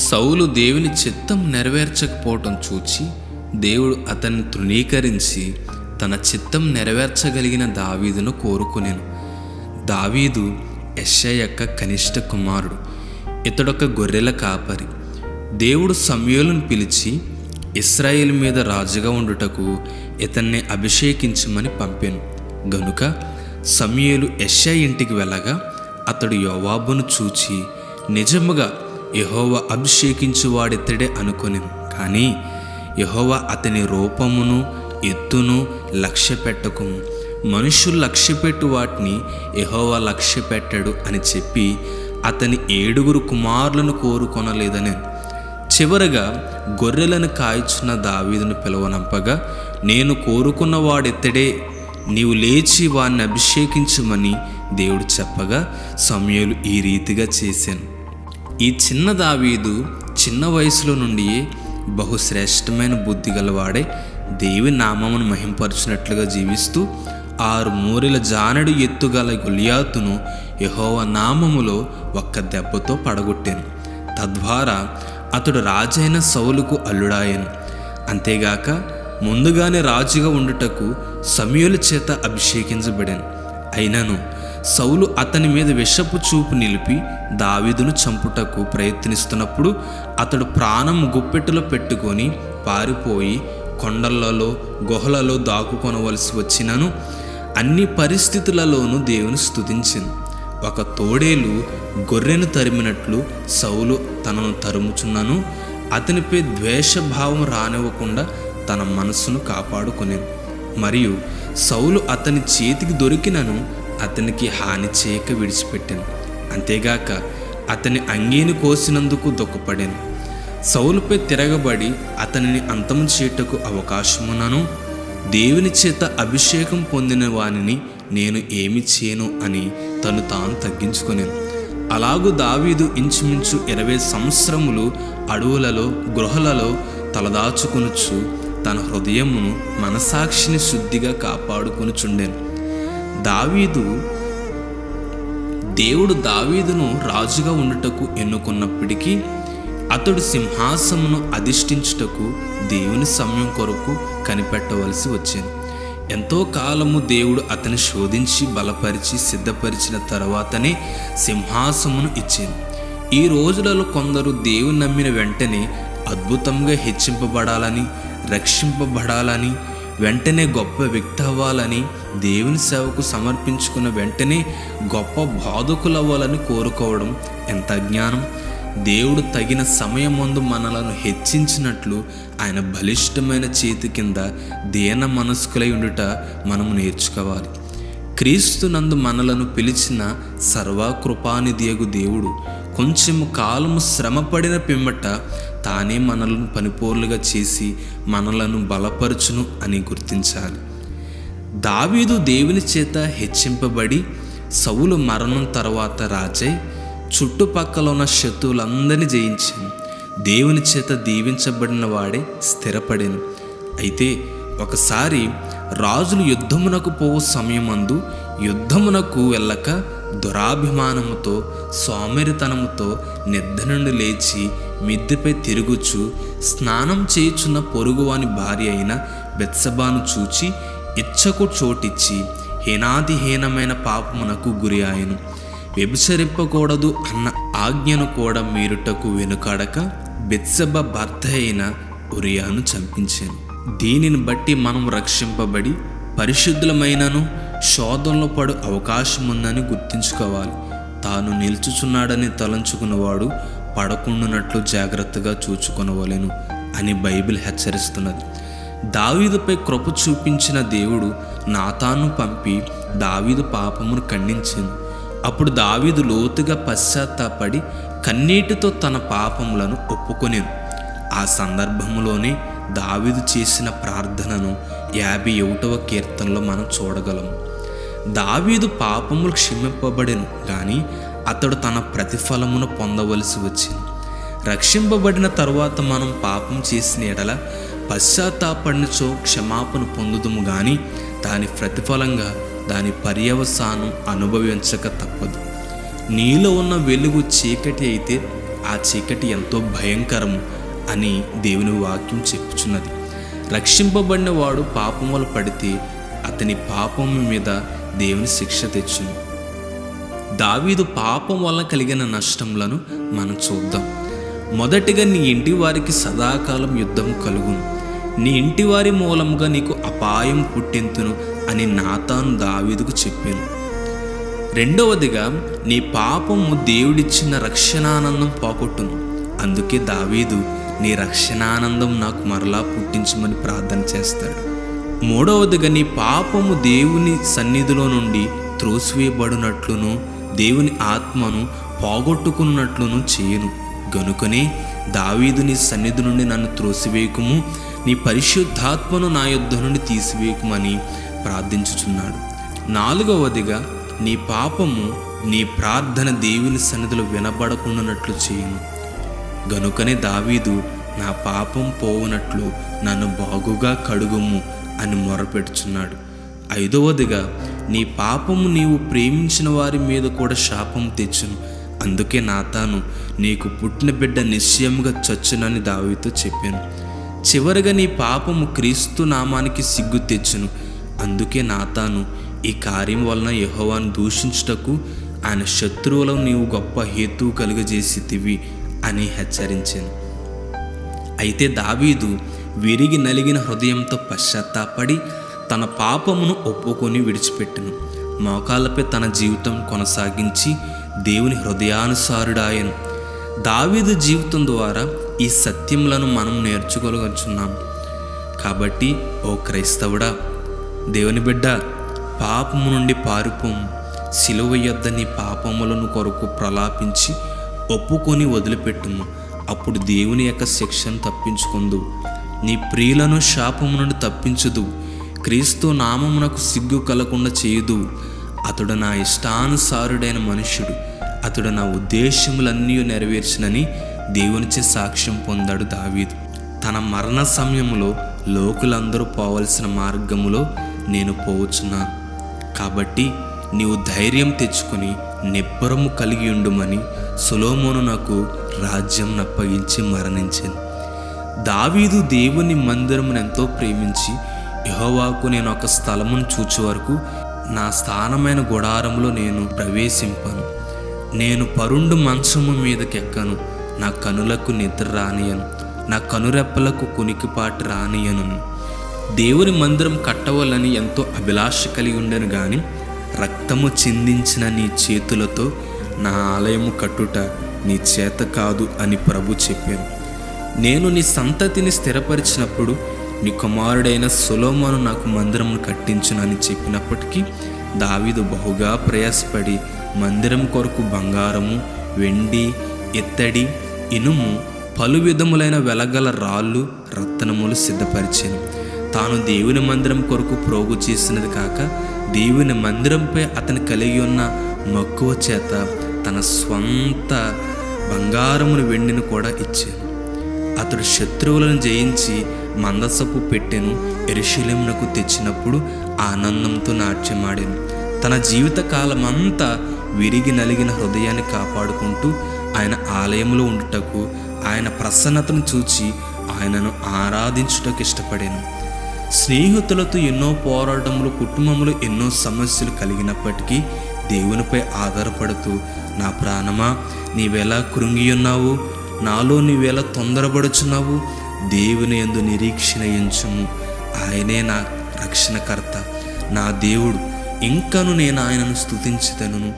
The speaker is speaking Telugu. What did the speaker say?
సౌలు దేవుని చిత్తం నెరవేర్చకపోవటం చూచి దేవుడు అతన్ని తృణీకరించి తన చిత్తం నెరవేర్చగలిగిన దావీదును కోరుకునేను. దావీదు యెష్షయి యొక్క కనిష్ట కుమారుడు. ఇతడొక గొర్రెల కాపరి. దేవుడు సమూయేలును పిలిచి ఇశ్రాయేలు మీద రాజుగా ఉండుటకు ఇతన్ని అభిషేకించమని పంపాను. గనుక సమూయేలు యెష్షయి ఇంటికి వెళ్ళగా అతడు యోవాబును చూచి నిజముగా యెహోవా అభిషేకించువాడితడే అనుకొనెను. కానీ యెహోవా అతని రూపమును ఎత్తును లక్ష్య పెట్టకుము, మనుషులు లక్ష్యపెట్టు వాటిని యెహోవా లక్ష్య పెట్టాడు అని చెప్పి అతని 7 కుమారులను కోరుకొనలేదని. చివరగా గొర్రెలను కాయచున్న దావీదును పిలువనంపగా, నేను కోరుకున్న వాడితడే, నీవు లేచి వాణ్ణి అభిషేకించమని దేవుడు చెప్పగా సమూయేలు ఈ రీతిగా చేశాను. ఈ చిన్న దావీదు చిన్న వయసులో నుండియే బహుశ్రేష్టమైన బుద్ధి గలవాడే దేవుని నామమును మహింపరచినట్లుగా జీవిస్తూ 6 మూరెల జానడు ఎత్తుగల గొలియాతును యెహోవా నామములో ఒక్క దెబ్బతో పడగొట్టాను. తద్వారా అతడు రాజైన సౌలుకు అల్లుడాయను. అంతేగాక ముందుగానే రాజుగా ఉండుటకు సమూయేలు చేత అభిషేకించబడాను. అయినను సౌలు అతని మీద విషపు చూపు నిలిపి దావీదును చంపుటకు ప్రయత్నిస్తున్నప్పుడు అతడు ప్రాణం గుప్పెట్టులో పెట్టుకొని పారిపోయి కొండలలో గుహలలో దాక్కుకొనవలసి వచ్చినను అన్ని పరిస్థితులలోనూ దేవుని స్తుతించెను. ఒక తోడేలు గొర్రెను తరిమినట్లు సౌలు తనను తరుముచున్నను అతనిపై ద్వేషభావం రానివ్వకుండా తన మనస్సును కాపాడుకొనెను. మరియు సౌలు అతని చేతికి దొరికినను అతనికి హాని చేయక విడిచిపెట్టాను. అంతేగాక అతని అంగీని కోసినందుకు దుఃఖపడాను. సౌలుపై తిరగబడి అతనిని అంతము చేయుటకు అవకాశమునను దేవుని చేత అభిషేకం పొందిన వానిని నేను ఏమి చేయను అని తను తాను తగ్గించుకొనెను. అలాగూ దావీదు ఇంచుమించు 20 సంవత్సరములు అడవులలో గుహలలో తలదాచుకొనుచు తన హృదయమును మనసాక్షిని శుద్ధిగా కాపాడుకొనుచుండెను. దేవుడు దావీదును రాజుగా ఉండుటకు ఎన్నుకున్నప్పటికీ అతడు సింహాసమును అధిష్ఠించుటకు దేవుని సమయం కొరకు కనిపెట్టవలసి వచ్చింది. ఎంతో కాలము దేవుడు అతని శోధించి బలపరిచి సిద్ధపరిచిన తర్వాతనే సింహాసమును ఇచ్చింది. ఈ రోజులలో కొందరు దేవుని నమ్మిన వెంటనే అద్భుతంగా హెచ్చింపబడాలని, రక్షింపబడాలని, వెంటనే గొప్ప వ్యక్తి అవ్వాలని, దేవుని సేవకు సమర్పించుకున్న వెంటనే గొప్ప బోధకులవ్వాలని కోరుకోవడం ఎంత అజ్ఞానం! దేవుడు తగిన సమయమందు మనలను హెచ్చించినట్లు ఆయన బలిష్టమైన చేతి కింద దీన మనస్కులై ఉండుట మనము నేర్చుకోవాలి. క్రీస్తునందు మనలను పిలిచిన సర్వకృపానిధియగు దేవుడు కొంచెము కాలము శ్రమపడిన పిమ్మట తానే మనలను పనిపోర్లుగా చేసి మనలను బలపరచును అని గుర్తించాలి. దావీదు దేవుని చేత హెచ్చింపబడి సౌలు మరణం తర్వాత రాజై చుట్టుపక్కల ఉన్న శత్రువులందరినీ జయించాను. దేవుని చేత దీవించబడిన వాడే స్థిరపడెను. అయితే ఒకసారి రాజులు యుద్ధమునకు పోవు సమయమందు యుద్ధమునకు వెళ్ళక దురాభిమానముతో సోమరితనముతో నిద్ర నుండి లేచి మిద్దెపై తిరుగుచు స్నానం చేయుచున్న పొరుగువాని భార్య అయిన బెత్షెబాను చూచి ఇచ్చకు చోటిచ్చి హీనాతిహీనమైన పాపమునకు గురి ఆయను. వ్యభిచరింపకూడదు అన్న ఆజ్ఞను కూడా మీరుటకు వెనుకాడక బెత్షెబా భర్త అయిన ఉరియాను చంపించాను. దీనిని బట్టి మనం రక్షింపబడి పరిశుద్ధులమైనను శోధనలో పడు అవకాశం ఉందని గుర్తించుకోవాలి. తాను నిల్చుచున్నాడని తలంచుకున్నవాడు పడకుండానట్లు జాగ్రత్తగా చూచుకొనవలెను అని బైబిల్ హెచ్చరిస్తున్నది. దావీదుపై కృప చూపించిన దేవుడు నాతాను పంపి దావీదు పాపమును ఖండించాను. అప్పుడు దావీదు లోతుగా పశ్చాత్తాపడి కన్నీటితో తన పాపములను ఒప్పుకొనెను. ఆ సందర్భంలోనే దావీదు చేసిన ప్రార్థనను 51వ కీర్తనలో మనం చూడగలము. దావీదు పాపములు క్షమింపబడెను కానీ అతడు తన ప్రతిఫలమును పొందవలసి వచ్చింది. రక్షింపబడిన తరువాత మనం పాపం చేసిన ఎడల పశ్చాత్తాపడినచో క్షమాపణ పొందుదుము కానీ దాని ప్రతిఫలంగా దాని పర్యవసానం అనుభవించక తప్పదు. నీలో ఉన్న వెలుగు చీకటి అయితే ఆ చీకటి ఎంతో భయంకరము అని దేవుని వాక్యం చెప్పుచున్నది. రక్షింపబడిన వాడు పాపం వల్ల పడితే అతని పాపం మీద దేవుని శిక్ష తెచ్చును. దావీదు పాపం వల్ల కలిగిన నష్టములను మనం చూద్దాం. మొదటిగా, నీ ఇంటి వారికి సదాకాలం యుద్ధం కలుగును, నీ ఇంటి వారి మూలముగా నీకు అపాయం పుట్టింతును అని నాతాను దావీదుకు చెప్పాను. రెండవదిగా, నీ పాపము దేవుడిచ్చిన రక్షణానందం పోగొట్టును. అందుకే దావీదు నీ రక్షణానందం నాకు మరలా పుట్టించమని ప్రార్థన చేస్తాడు. మూడవదిగా, నీ పాపము దేవుని సన్నిధిలో నుండి త్రోసివేయబడినట్లును దేవుని ఆత్మను పోగొట్టుకున్నట్లును చేయును. గనుకనే దావీదు నీ సన్నిధి నుండి నన్ను త్రోసివేయకుము, నీ పరిశుద్ధాత్మను నా యొద్ద నుండి తీసివేయకుమని ప్రార్థించుచున్నాడు. నాలుగవదిగా, నీ పాపము నీ ప్రార్థన దేవుని సన్నిధిలో వినబడకుండానట్లు చేయును. గనుకనే దావీదు నా పాపం పోవునట్లు నన్ను బాగుగా కడుగుము అని మొరపెట్టుచున్నాడు. ఐదవదిగా, నీ పాపము నీవు ప్రేమించిన వారి మీద కూడా శాపం తెచ్చును. అందుకే నాతాను నీకు పుట్టిన బిడ్డ నిశ్చయముగా చచ్చునని దావీదుతో చెప్పాను. చివరిగా, నీ పాపము క్రీస్తు నామానికి సిగ్గు తెచ్చును. అందుకే నాతాను ఈ కార్యం వలన యెహోవాను దూషించుటకు ఆయన శత్రువులను నీవు గొప్ప హేతువు కలుగజేసితివి అని హెచ్చరించాను. అయితే దావీదు విరిగి నలిగిన హృదయంతో పశ్చాత్తాపడి తన పాపమును ఒప్పుకొని విడిచిపెట్టెను. మోకాళ్ళపై తన జీవితం కొనసాగించి దేవుని హృదయానుసారుడాయను. దావీదు జీవితం ద్వారా ఈ సత్యములను మనం నేర్చుకోగలుగుతున్నాం. కాబట్టి ఓ క్రైస్తవుడా, దేవుని బిడ్డ, పాపము నుండి పారిపోము. సిలువ యొద్ద నీ పాపములను కొరకు ప్రలాపించి ఒప్పుకొని వదిలిపెట్టుము. అప్పుడు దేవుని యొక్క శిక్షను తప్పించుకుందు. నీ ప్రియులను శాపము నుండి తప్పించుదు. క్రీస్తు నామమునకు సిగ్గు కలగకుండా చేయుదు. అతడు నా ఇష్టానుసారుడైన మనుష్యుడు, అతడు నా ఉద్దేశములన్నీ నెరవేర్చినని దేవునిచే సాక్ష్యం పొందాడు దావీదు. తన మరణ సమయంలో లోకులందరూ పోవలసిన మార్గములో నేను పోవచ్చున్నాను. కాబట్టి నీవు ధైర్యం తెచ్చుకొని నిబ్బరము కలిగి ఉండుమని సొలొమోను నాకు రాజ్యం అప్పగించి మరణించాను. దావీదు దేవుని మందిరమును ఎంతో ప్రేమించి, యెహోవాకు నేను ఒక స్థలమును చూచు వరకు నా స్థానమైన గుడారంలో నేను ప్రవేశింపను. నేను పరుండు మంచము మీదకెక్కను. నా కనులకు నిద్ర రానియను, నా కనురెప్పలకు కునికిపాటు రానియను. దేవుని మందిరం కట్టవాలని ఎంతో అభిలాష కలిగి ఉండను గాని రక్తము చిందించిన నీ చేతులతో నా ఆలయము కట్టుట నీ చేత కాదు అని ప్రభు చెప్పాను. నేను నీ సంతతిని స్థిరపరిచినప్పుడు నీ కుమారుడైన సొలొమోను నాకు మందిరమును కట్టించునని చెప్పినప్పటికీ దావీదు బహుగా ప్రయాసపడి మందిరం కొరకు బంగారము, వెండి, ఇత్తడి, ఇనుము, పలు విధములైన వెలగల రాళ్ళు, రత్నములు సిద్ధపరిచాను. తాను దేవుని మందిరం కొరకు ప్రోగు చేసినది కాక దేవుని మందిరంపై అతను కలిగి ఉన్న మక్కువ చేత తన స్వంత బంగారమును, వెండిని కూడా ఇచ్చాను. అతడు శత్రువులను జయించి మందసపు పెట్టెను యెరూషలేమునకు తెచ్చినప్పుడు ఆనందంతో నాట్యమాడాను. తన జీవిత కాలమంతా విరిగి నలిగిన హృదయాన్ని కాపాడుకుంటూ ఆయన ఆలయంలో ఉండుటకు, ఆయన ప్రసన్నతను చూచి ఆయనను ఆరాధించుటకు ఇష్టపడాను. స్నేహితులతో ఎన్నో పోరాటములు, కుటుంబంలో ఎన్నో సమస్యలు కలిగినప్పటికీ దేవునిపై ఆధారపడుతూ, నా ప్రాణమా నీవెలా కృంగి ఉన్నావు, నాలో నీవెలా తొందరపడుచున్నావు, దేవుని యందు నిరీక్షణ ఉంచుము. ఆయనే నా రక్షణకర్త, నా దేవుడు, ఇంకను నేను ఆయనను స్తుతించుదను.